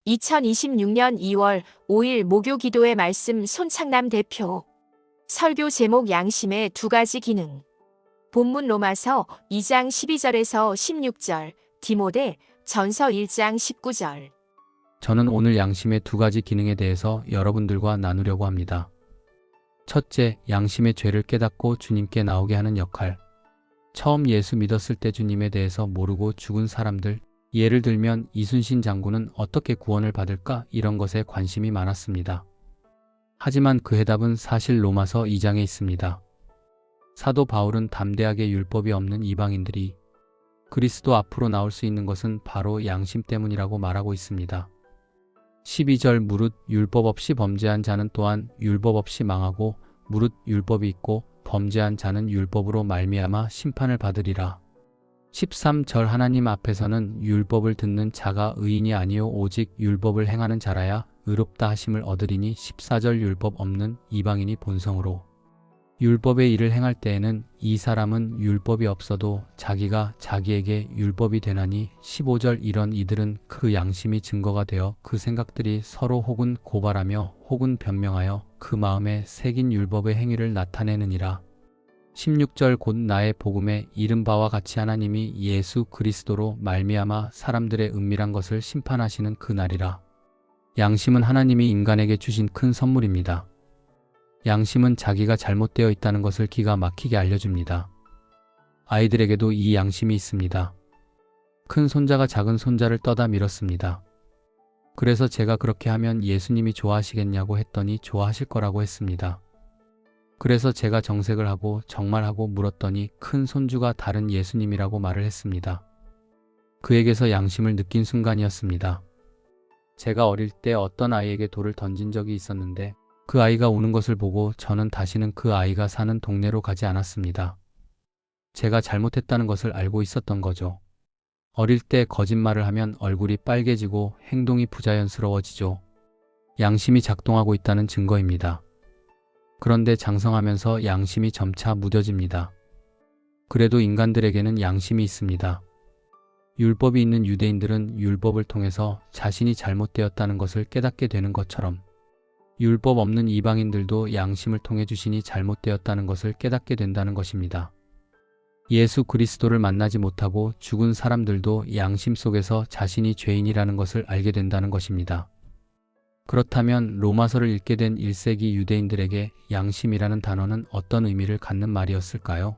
2026년 2월 5일 목요 기도의 말씀 손창남 대표. 설교 제목 양심의 두 가지 기능. 본문 로마서 2장 12절에서 16절, 디모데 전서 1장 19절. 저는 오늘 양심의 두 가지 기능에 대해서 여러분들과 나누려고 합니다. 첫째, 양심의 죄를 깨닫고 주님께 나오게 하는 역할. 처음 예수 믿었을 때 주님에 대해서 모르고 죽은 사람들, 예를 들면 이순신 장군은 어떻게 구원을 받을까, 이런 것에 관심이 많았습니다. 하지만 그 해답은 사실 로마서 2장에 있습니다. 사도 바울은 담대하게 율법이 없는 이방인들이 그리스도 앞으로 나올 수 있는 것은 바로 양심 때문이라고 말하고 있습니다. 12절 무릇 율법 없이 범죄한 자는 또한 율법 없이 망하고 무릇 율법이 있고 범죄한 자는 율법으로 말미암아 심판을 받으리라. 13절 하나님 앞에서는 율법을 듣는 자가 의인이 아니요 오직 율법을 행하는 자라야 의롭다 하심을 얻으리니 14절 율법 없는 이방인이 본성으로 율법의 일을 행할 때에는 이 사람은 율법이 없어도 자기가 자기에게 율법이 되나니 15절 이런 이들은 그 양심이 증거가 되어 그 생각들이 서로 혹은 고발하며 혹은 변명하여 그 마음에 새긴 율법의 행위를 나타내느니라. 16절 곧 나의 복음에 이른 바와 같이 하나님이 예수 그리스도로 말미암아 사람들의 은밀한 것을 심판하시는 그 날이라. 양심은 하나님이 인간에게 주신 큰 선물입니다. 양심은 자기가 잘못되어 있다는 것을 기가 막히게 알려줍니다. 아이들에게도 이 양심이 있습니다. 큰 손자가 작은 손자를 떠다 밀었습니다. 그래서 제가 그렇게 하면 예수님이 좋아하시겠냐고 했더니 좋아하실 거라고 했습니다. 그래서 제가 정색을 하고 정말 하고 물었더니 큰 손주가 다른 예수님이라고 말을 했습니다. 그에게서 양심을 느낀 순간이었습니다. 제가 어릴 때 어떤 아이에게 돌을 던진 적이 있었는데 그 아이가 우는 것을 보고 저는 다시는 그 아이가 사는 동네로 가지 않았습니다. 제가 잘못했다는 것을 알고 있었던 거죠. 어릴 때 거짓말을 하면 얼굴이 빨개지고 행동이 부자연스러워지죠. 양심이 작동하고 있다는 증거입니다. 그런데 장성하면서 양심이 점차 무뎌집니다. 그래도 인간들에게는 양심이 있습니다. 율법이 있는 유대인들은 율법을 통해서 자신이 잘못되었다는 것을 깨닫게 되는 것처럼 율법 없는 이방인들도 양심을 통해 주신이 잘못되었다는 것을 깨닫게 된다는 것입니다. 예수 그리스도를 만나지 못하고 죽은 사람들도 양심 속에서 자신이 죄인이라는 것을 알게 된다는 것입니다. 그렇다면 로마서를 읽게 된 1세기 유대인들에게 양심이라는 단어는 어떤 의미를 갖는 말이었을까요?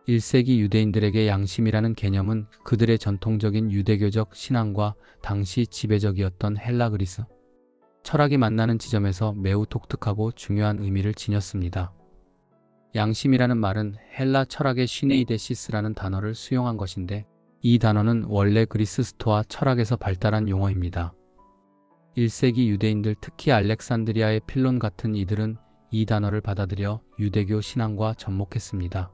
1세기 유대인들에게 양심이라는 개념은 그들의 전통적인 유대교적 신앙과 당시 지배적이었던 헬라 그리스 철학이 만나는 지점에서 매우 독특하고 중요한 의미를 지녔습니다. 양심이라는 말은 헬라 철학의 시네이데시스라는 단어를 수용한 것인데 이 단어는 원래 그리스 스토아 철학에서 발달한 용어입니다. 1세기 유대인들, 특히 알렉산드리아의 필론 같은 이들은 이 단어를 받아들여 유대교 신앙과 접목했습니다.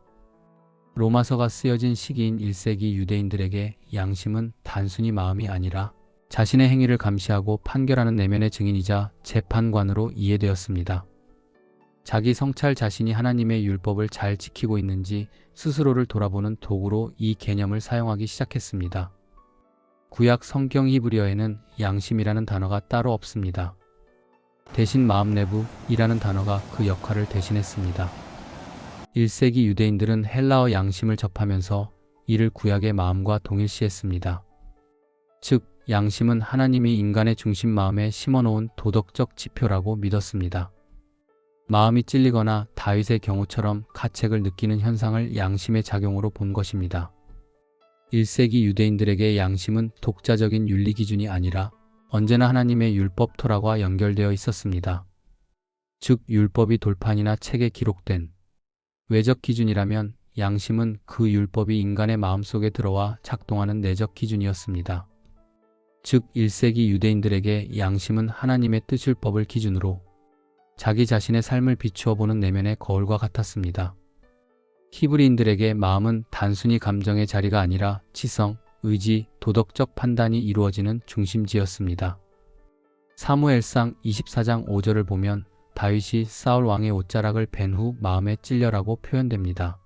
로마서가 쓰여진 시기인 1세기 유대인들에게 양심은 단순히 마음이 아니라 자신의 행위를 감시하고 판결하는 내면의 증인이자 재판관으로 이해되었습니다. 자기 성찰, 자신이 하나님의 율법을 잘 지키고 있는지 스스로를 돌아보는 도구로 이 개념을 사용하기 시작했습니다. 구약 성경 히브리어에는 양심이라는 단어가 따로 없습니다. 대신 마음 내부이라는 단어가 그 역할을 대신했습니다. 1세기 유대인들은 헬라어 양심을 접하면서 이를 구약의 마음과 동일시했습니다. 즉, 양심은 하나님이 인간의 중심 마음에 심어놓은 도덕적 지표라고 믿었습니다. 마음이 찔리거나 다윗의 경우처럼 가책을 느끼는 현상을 양심의 작용으로 본 것입니다. 1세기 유대인들에게 양심은 독자적인 윤리 기준이 아니라 언제나 하나님의 율법 토라와 연결되어 있었습니다. 즉, 율법이 돌판이나 책에 기록된 외적 기준이라면 양심은 그 율법이 인간의 마음속에 들어와 작동하는 내적 기준이었습니다. 즉, 1세기 유대인들에게 양심은 하나님의 뜻율법을 기준으로 자기 자신의 삶을 비추어 보는 내면의 거울과 같았습니다. 히브리인들에게 마음은 단순히 감정의 자리가 아니라 지성, 의지, 도덕적 판단이 이루어지는 중심지였습니다. 사무엘상 24장 5절을 보면 다윗이 사울 왕의 옷자락을 벤 후 마음에 찔려라고 표현됩니다.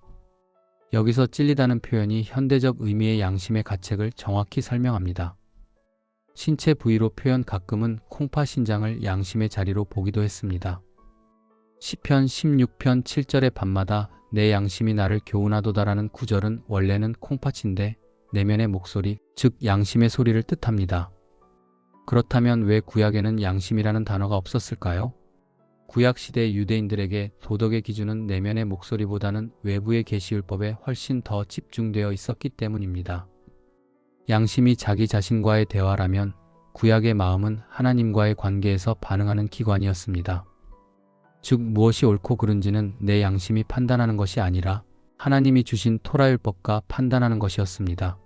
여기서 찔리다는 표현이 현대적 의미의 양심의 가책을 정확히 설명합니다. 신체 부위로 표현 가끔은 콩팥 신장을 양심의 자리로 보기도 했습니다. 시편 16편 7절의 밤마다 내 양심이 나를 교훈하도다라는 구절은 원래는 콩팥인데 내면의 목소리, 즉 양심의 소리를 뜻합니다. 그렇다면 왜 구약에는 양심이라는 단어가 없었을까요? 구약시대 유대인들에게 도덕의 기준은 내면의 목소리보다는 외부의 계시율법에 훨씬 더 집중되어 있었기 때문입니다. 양심이 자기 자신과의 대화라면 구약의 마음은 하나님과의 관계에서 반응하는 기관이었습니다. 즉 무엇이 옳고 그른지는 내 양심이 판단하는 것이 아니라 하나님이 주신 토라율법과 판단하는 것이었습니다.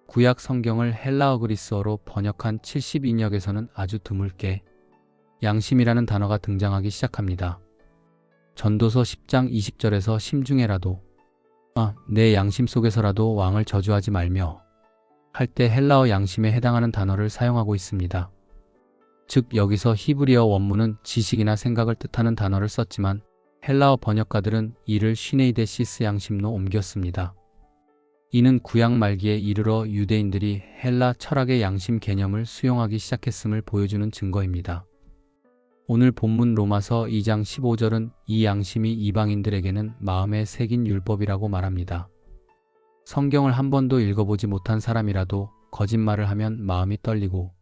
구약 성경을 헬라어 그리스어로 번역한 72역에서는 아주 드물게 양심이라는 단어가 등장하기 시작합니다. 전도서 10장 20절에서 심중에라도 내 양심 속에서라도 왕을 저주하지 말며 할 때 헬라어 양심에 해당하는 단어를 사용하고 있습니다. 즉 여기서 히브리어 원문은 지식이나 생각을 뜻하는 단어를 썼지만 헬라어 번역가들은 이를 쉬네이데시스 양심로 옮겼습니다. 이는 구약 말기에 이르러 유대인들이 헬라 철학의 양심 개념을 수용하기 시작했음을 보여주는 증거입니다. 오늘 본문 로마서 2장 15절은 이 양심이 이방인들에게는 마음에 새긴 율법이라고 말합니다. 성경을 한 번도 읽어보지 못한 사람이라도 거짓말을 하면 마음이 떨리고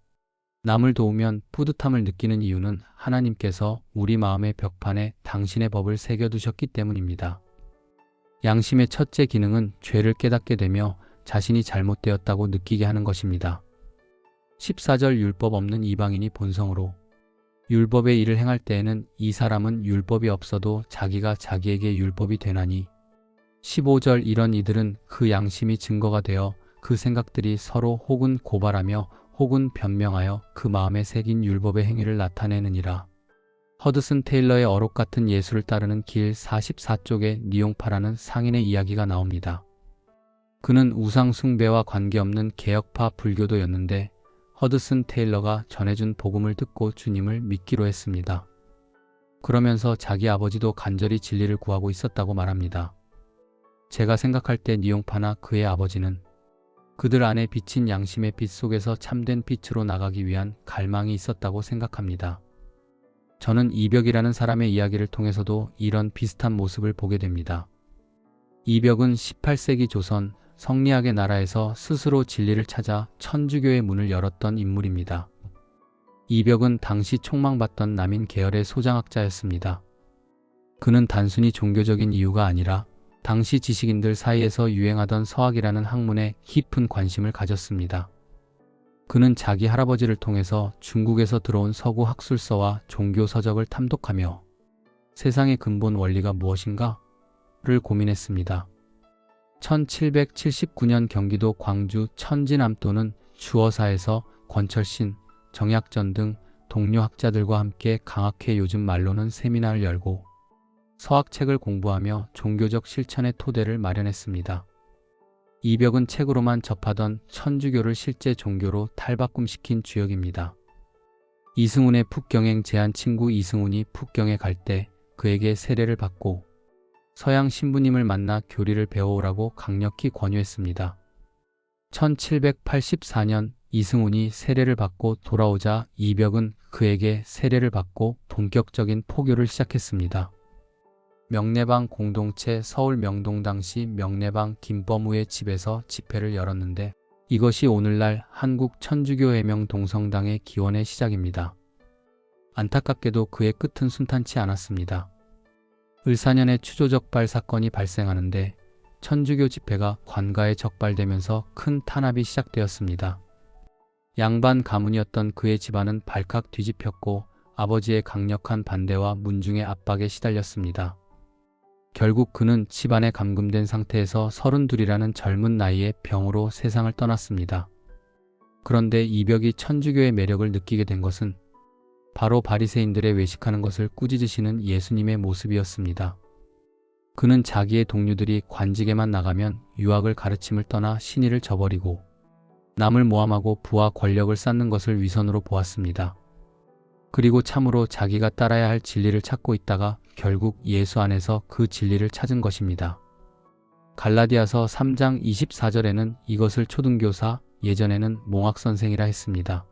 남을 도우면 뿌듯함을 느끼는 이유는 하나님께서 우리 마음의 벽판에 당신의 법을 새겨두셨기 때문입니다. 양심의 첫째 기능은 죄를 깨닫게 되며 자신이 잘못되었다고 느끼게 하는 것입니다. 14절 율법 없는 이방인이 본성으로 율법의 일을 행할 때에는 이 사람은 율법이 없어도 자기가 자기에게 율법이 되나니 15절 이런 이들은 그 양심이 증거가 되어 그 생각들이 서로 혹은 고발하며 혹은 변명하여 그 마음에 새긴 율법의 행위를 나타내느니라. 허드슨 테일러의 어록 같은 예수를 따르는 길 44쪽에 니용파라는 상인의 이야기가 나옵니다. 그는 우상 숭배와 관계없는 개혁파 불교도였는데 허드슨 테일러가 전해준 복음을 듣고 주님을 믿기로 했습니다. 그러면서 자기 아버지도 간절히 진리를 구하고 있었다고 말합니다. 제가 생각할 때 니용파나 그의 아버지는 그들 안에 비친 양심의 빛 속에서 참된 빛으로 나가기 위한 갈망이 있었다고 생각합니다. 저는 이벽이라는 사람의 이야기를 통해서도 이런 비슷한 모습을 보게 됩니다. 이벽은 18세기 조선 성리학의 나라에서 스스로 진리를 찾아 천주교의 문을 열었던 인물입니다. 이벽은 당시 촉망받던 남인 계열의 소장학자였습니다. 그는 단순히 종교적인 이유가 아니라 당시 지식인들 사이에서 유행하던 서학이라는 학문에 깊은 관심을 가졌습니다. 그는 자기 할아버지를 통해서 중국에서 들어온 서구 학술서와 종교 서적을 탐독하며 세상의 근본 원리가 무엇인가를 고민했습니다. 1779년 경기도 광주 천진암도는 주어사에서 권철신, 정약전 등 동료 학자들과 함께 강학회 요즘 말로는 세미나를 열고 서학책을 공부하며 종교적 실천의 토대를 마련했습니다. 이벽은 책으로만 접하던 천주교를 실제 종교로 탈바꿈시킨 주역입니다. 이승훈의 풋경행 제한 친구 이승훈이 풋경에 갈 때 그에게 세례를 받고 서양 신부님을 만나 교리를 배워오라고 강력히 권유했습니다. 1784년 이승훈이 세례를 받고 돌아오자 이벽은 그에게 세례를 받고 본격적인 포교를 시작했습니다. 명례방 공동체 서울 명동 당시 명례방 김범우의 집에서 집회를 열었는데 이것이 오늘날 한국 천주교해명 동성당의 기원의 시작입니다. 안타깝게도 그의 끝은 순탄치 않았습니다. 을사년에 추조적발 사건이 발생하는데 천주교 집회가 관가에 적발되면서 큰 탄압이 시작되었습니다. 양반 가문이었던 그의 집안은 발칵 뒤집혔고 아버지의 강력한 반대와 문중의 압박에 시달렸습니다. 결국 그는 집안에 감금된 상태에서 32이라는 젊은 나이에 병으로 세상을 떠났습니다. 그런데 이벽이 천주교의 매력을 느끼게 된 것은 바로 바리새인들의 외식하는 것을 꾸짖으시는 예수님의 모습이었습니다. 그는 자기의 동료들이 관직에만 나가면 유학을 가르침을 떠나 신의를 저버리고 남을 모함하고 부와 권력을 쌓는 것을 위선으로 보았습니다. 그리고 참으로 자기가 따라야 할 진리를 찾고 있다가 결국 예수 안에서 그 진리를 찾은 것입니다. 갈라디아서 3장 24절에는 이것을 초등교사, 예전에는 몽학 선생이라 했습니다.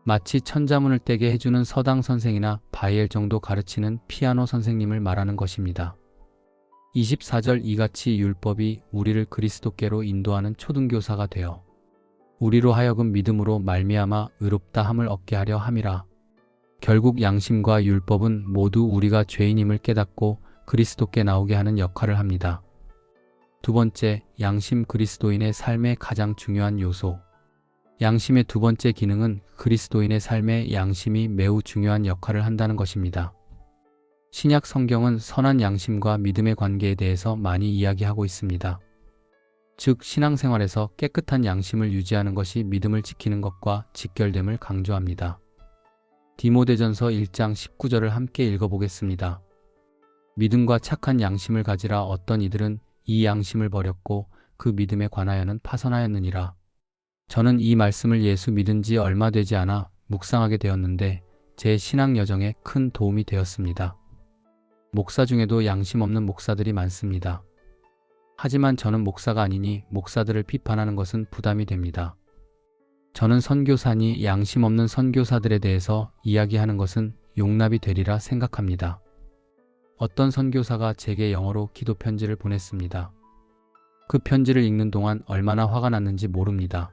마치 천자문을 떼게 해주는 서당 선생이나 바이엘 정도 가르치는 피아노 선생님을 말하는 것입니다. 24절 이같이 율법이 우리를 그리스도께로 인도하는 초등교사가 되어 우리로 하여금 믿음으로 말미암아 의롭다 함을 얻게 하려 함이라. 결국 양심과 율법은 모두 우리가 죄인임을 깨닫고 그리스도께 나오게 하는 역할을 합니다. 두 번째, 양심 그리스도인의 삶의 가장 중요한 요소. 양심의 두 번째 기능은 그리스도인의 삶에 양심이 매우 중요한 역할을 한다는 것입니다. 신약 성경은 선한 양심과 믿음의 관계에 대해서 많이 이야기하고 있습니다. 즉, 신앙생활에서 깨끗한 양심을 유지하는 것이 믿음을 지키는 것과 직결됨을 강조합니다. 디모데전서 1장 19절을 함께 읽어보겠습니다. 믿음과 착한 양심을 가지라. 어떤 이들은 이 양심을 버렸고 그 믿음에 관하여는 파선하였느니라. 저는 이 말씀을 예수 믿은 지 얼마 되지 않아 묵상하게 되었는데 제 신앙 여정에 큰 도움이 되었습니다. 목사 중에도 양심 없는 목사들이 많습니다. 하지만 저는 목사가 아니니 목사들을 비판하는 것은 부담이 됩니다. 저는 선교사니 양심 없는 선교사들에 대해서 이야기하는 것은 용납이 되리라 생각합니다. 어떤 선교사가 제게 영어로 기도 편지를 보냈습니다. 그 편지를 읽는 동안 얼마나 화가 났는지 모릅니다.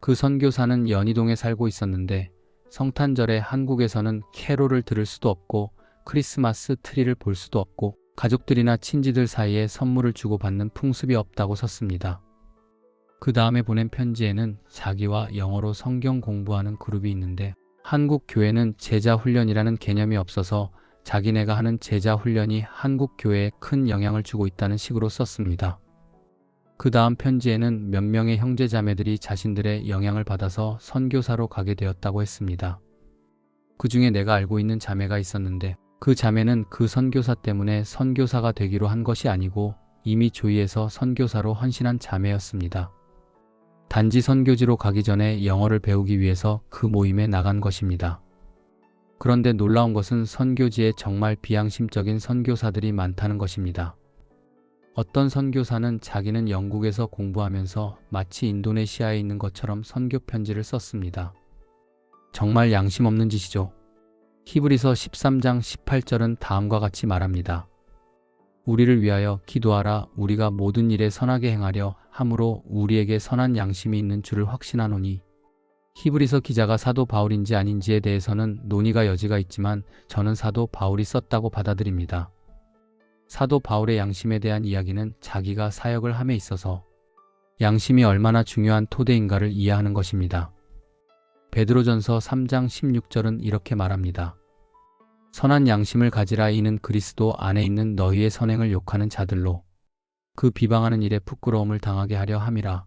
그 선교사는 연희동에 살고 있었는데 성탄절에 한국에서는 캐롤을 들을 수도 없고 크리스마스 트리를 볼 수도 없고 가족들이나 친지들 사이에 선물을 주고받는 풍습이 없다고 썼습니다. 그 다음에 보낸 편지에는 자기와 영어로 성경 공부하는 그룹이 있는데 한국 교회는 제자 훈련이라는 개념이 없어서 자기네가 하는 제자 훈련이 한국 교회에 큰 영향을 주고 있다는 식으로 썼습니다. 그 다음 편지에는 몇 명의 형제 자매들이 자신들의 영향을 받아서 선교사로 가게 되었다고 했습니다. 그 중에 내가 알고 있는 자매가 있었는데 그 자매는 그 선교사 때문에 선교사가 되기로 한 것이 아니고 이미 조이에서 선교사로 헌신한 자매였습니다. 단지 선교지로 가기 전에 영어를 배우기 위해서 그 모임에 나간 것입니다. 그런데 놀라운 것은 선교지에 정말 비양심적인 선교사들이 많다는 것입니다. 어떤 선교사는 자기는 영국에서 공부하면서 마치 인도네시아에 있는 것처럼 선교 편지를 썼습니다. 정말 양심 없는 짓이죠. 히브리서 13장 18절은 다음과 같이 말합니다. 우리를 위하여 기도하라. 우리가 모든 일에 선하게 행하려 함으로 우리에게 선한 양심이 있는 줄을 확신하노니. 히브리서 기자가 사도 바울인지 아닌지에 대해서는 논의가 여지가 있지만 저는 사도 바울이 썼다고 받아들입니다. 사도 바울의 양심에 대한 이야기는 자기가 사역을 함에 있어서 양심이 얼마나 중요한 토대인가를 이해하는 것입니다. 베드로전서 3장 16절은 이렇게 말합니다. 선한 양심을 가지라. 이는 그리스도 안에 있는 너희의 선행을 욕하는 자들로 그 비방하는 일에 부끄러움을 당하게 하려 함이라.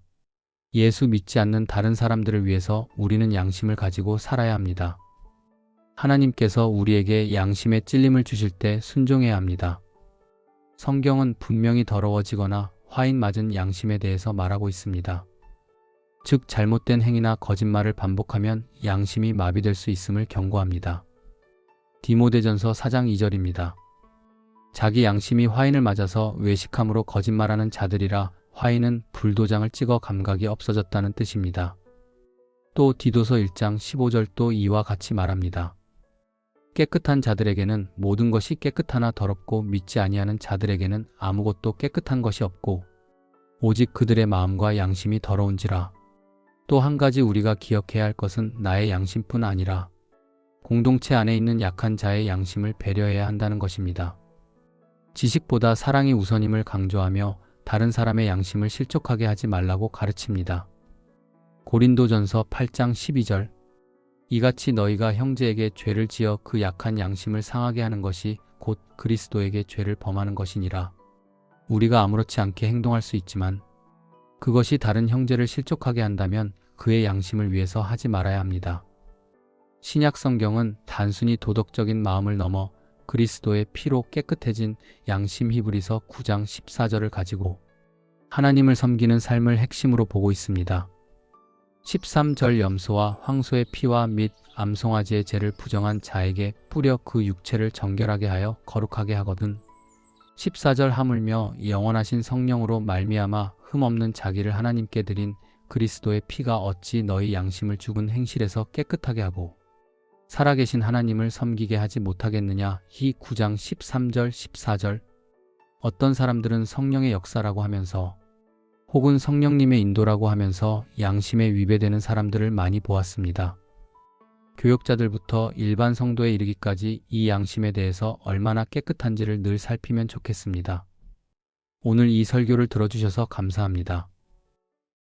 예수 믿지 않는 다른 사람들을 위해서 우리는 양심을 가지고 살아야 합니다. 하나님께서 우리에게 양심의 찔림을 주실 때 순종해야 합니다. 성경은 분명히 더러워지거나 화인 맞은 양심에 대해서 말하고 있습니다. 즉 잘못된 행위나 거짓말을 반복하면 양심이 마비될 수 있음을 경고합니다. 디모데전서 4장 2절입니다. 자기 양심이 화인을 맞아서 외식함으로 거짓말하는 자들이라. 화인은 불도장을 찍어 감각이 없어졌다는 뜻입니다. 또 디도서 1장 15절도 이와 같이 말합니다. 깨끗한 자들에게는 모든 것이 깨끗하나 더럽고 믿지 아니하는 자들에게는 아무것도 깨끗한 것이 없고 오직 그들의 마음과 양심이 더러운지라. 또 한 가지 우리가 기억해야 할 것은 나의 양심뿐 아니라 공동체 안에 있는 약한 자의 양심을 배려해야 한다는 것입니다. 지식보다 사랑이 우선임을 강조하며 다른 사람의 양심을 실족하게 하지 말라고 가르칩니다. 고린도전서 8장 12절 이같이 너희가 형제에게 죄를 지어 그 약한 양심을 상하게 하는 것이 곧 그리스도에게 죄를 범하는 것이니라. 우리가 아무렇지 않게 행동할 수 있지만 그것이 다른 형제를 실족하게 한다면 그의 양심을 위해서 하지 말아야 합니다. 신약 성경은 단순히 도덕적인 마음을 넘어 그리스도의 피로 깨끗해진 양심 히브리서 9장 14절을 가지고 하나님을 섬기는 삶을 핵심으로 보고 있습니다. 13절 염소와 황소의 피와 및 암송아지의 죄를 부정한 자에게 뿌려 그 육체를 정결하게 하여 거룩하게 하거든. 14절 하물며 영원하신 성령으로 말미암아 흠없는 자기를 하나님께 드린 그리스도의 피가 어찌 너희 양심을 죽은 행실에서 깨끗하게 하고 살아계신 하나님을 섬기게 하지 못하겠느냐. 히 9장 13절 14절. 어떤 사람들은 성령의 역사라고 하면서 혹은 성령님의 인도라고 하면서 양심에 위배되는 사람들을 많이 보았습니다. 교역자들부터 일반 성도에 이르기까지 이 양심에 대해서 얼마나 깨끗한지를 늘 살피면 좋겠습니다. 오늘 이 설교를 들어주셔서 감사합니다.